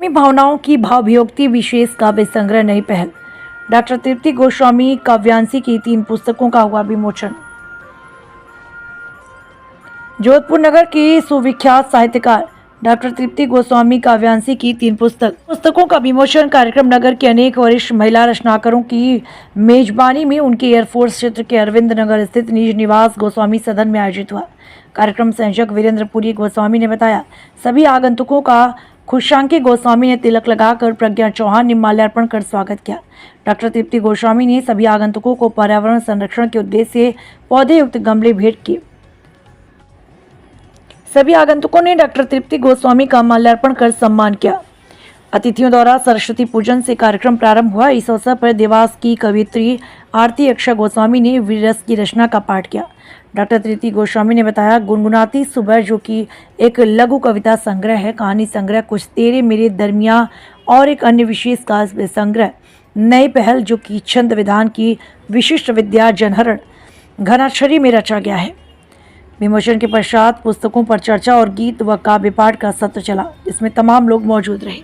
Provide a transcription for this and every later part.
अपनी भावनाओं की भावभिव्यक्ति विशेष काव्य संग्रह नई पहल। डॉक्टर तृप्ति गोस्वामी काव्यांशी की 3 पुस्तकों का हुआ विमोचन। जोधपुर नगर की सुविख्यात साहित्यकार डॉक्टर तृप्ति गोस्वामी काव्यांशी की 3 पुस्तकों का विमोचन कार्यक्रम नगर के अनेक वरिष्ठ महिला रचनाकारों की मेजबानी में उनके एयरफोर्स क्षेत्र के अरविंद नगर स्थित निज निवास गोस्वामी सदन में आयोजित हुआ। कार्यक्रम संयोजक वीरेंद्रपुरी गोस्वामी ने बताया, सभी आगंतुकों का खुशांकी गोस्वामी ने तिलक लगाकर, प्रज्ञा चौहान ने माल्यार्पण कर स्वागत किया। डॉक्टर तृप्ति गोस्वामी ने सभी आगंतुकों को पर्यावरण संरक्षण के उद्देश्य से पौधे युक्त गमले भेंट किए। सभी आगंतुकों ने डॉक्टर तृप्ति गोस्वामी का माल्यार्पण कर सम्मान किया। अतिथियों द्वारा सरस्वती पूजन से कार्यक्रम प्रारंभ हुआ। इस अवसर पर देवास की कवियत्री आरती अक्षय गोस्वामी ने वीररस की रचना का पाठ किया। डॉक्टर तृप्ति गोस्वामी ने बताया, गुनगुनाती सुबह जो कि एक लघु कविता संग्रह है, कहानी संग्रह कुछ तेरे मेरे दरमिया और एक अन्य विशेष काव्य संग्रह नई पहल जो कि छंद विधान की विशिष्ट विद्या जनहरण घनाक्षरी में रचा गया है। विमोचन के पश्चात पुस्तकों पर चर्चा और गीत व काव्य पाठ का सत्र चला, जिसमें तमाम लोग मौजूद रहे।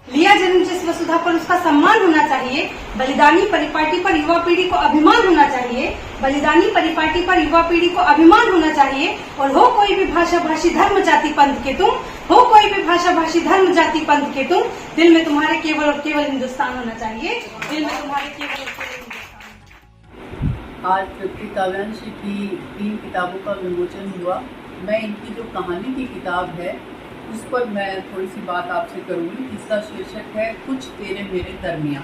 लिया जन्म जिस वसुधा पर उसका सम्मान होना चाहिए। बलिदानी परिपाटी पर युवा पीढ़ी को अभिमान होना चाहिए। बलिदानी परिपाटी पर युवा पीढ़ी को अभिमान होना चाहिए। और हो कोई भी भाषा भाषी धर्म जाति पंथ के तुम, हो कोई भी भाषा भाषी धर्म जाति पंथ के तुम, दिल में तुम्हारे केवल और केवल हिंदुस्तान होना चाहिए। दिल में तुम्हारे केवल और केवल हिंदुस्तान। आज तृप्ति काव्यांशी की 3 किताबों का विमोचन हुआ। मैं इनकी जो कहानी की किताब है उस पर मैं थोड़ी सी बात आपसे करूँगी। इसका शीर्षक है कुछ तेरे मेरे दरमिया।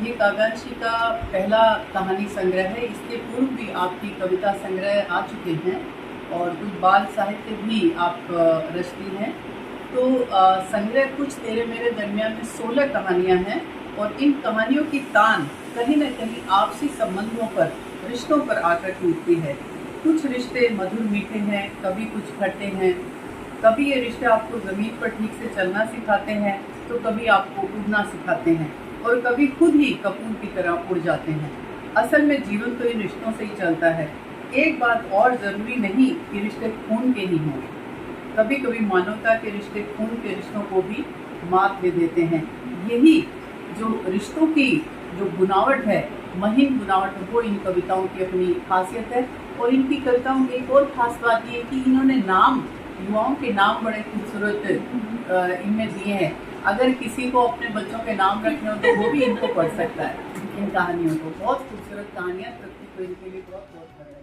ये काव्यांशी का पहला कहानी संग्रह है। इसके पूर्व भी आपकी कविता संग्रह आ चुके हैं और कुछ बाल साहित्य भी आप रचती हैं। तो संग्रह कुछ तेरे मेरे दरमिया में 16 कहानियाँ हैं और इन कहानियों की तान कहीं न कहीं आपसी संबंधों पर, रिश्तों पर आकर टूटती है। कुछ रिश्ते मधुर मीठे हैं, कभी कुछ खट्टे हैं। कभी ये रिश्ते आपको ज़मीन पर ठीक से चलना सिखाते हैं तो कभी आपको उड़ना सिखाते हैं और कभी खुद ही कपूर की तरह उड़ जाते हैं। असल में जीवन तो इन रिश्तों से ही चलता है। एक बात और ज़रूरी नहीं कि रिश्ते खून के ही हों। कभी कभी मानवता के रिश्ते खून के रिश्तों को भी मात दे देते हैं। यही जो रिश्तों की जो बुनावट है, महीन बुनावट है, वो इन कविताओं की अपनी खासियत है। और इनकी कविताओं की एक और खास बात ये है कि इन्होंने नाम, युवाओं के नाम बड़े खूबसूरत इनमें दिए हैं। अगर किसी को अपने बच्चों के नाम रखने हो तो वो भी इनको पढ़ सकता है। इन कहानियों को, बहुत खूबसूरत कहानियाँ, तृप्ति को इनके लिए बहुत बहुत बधाई।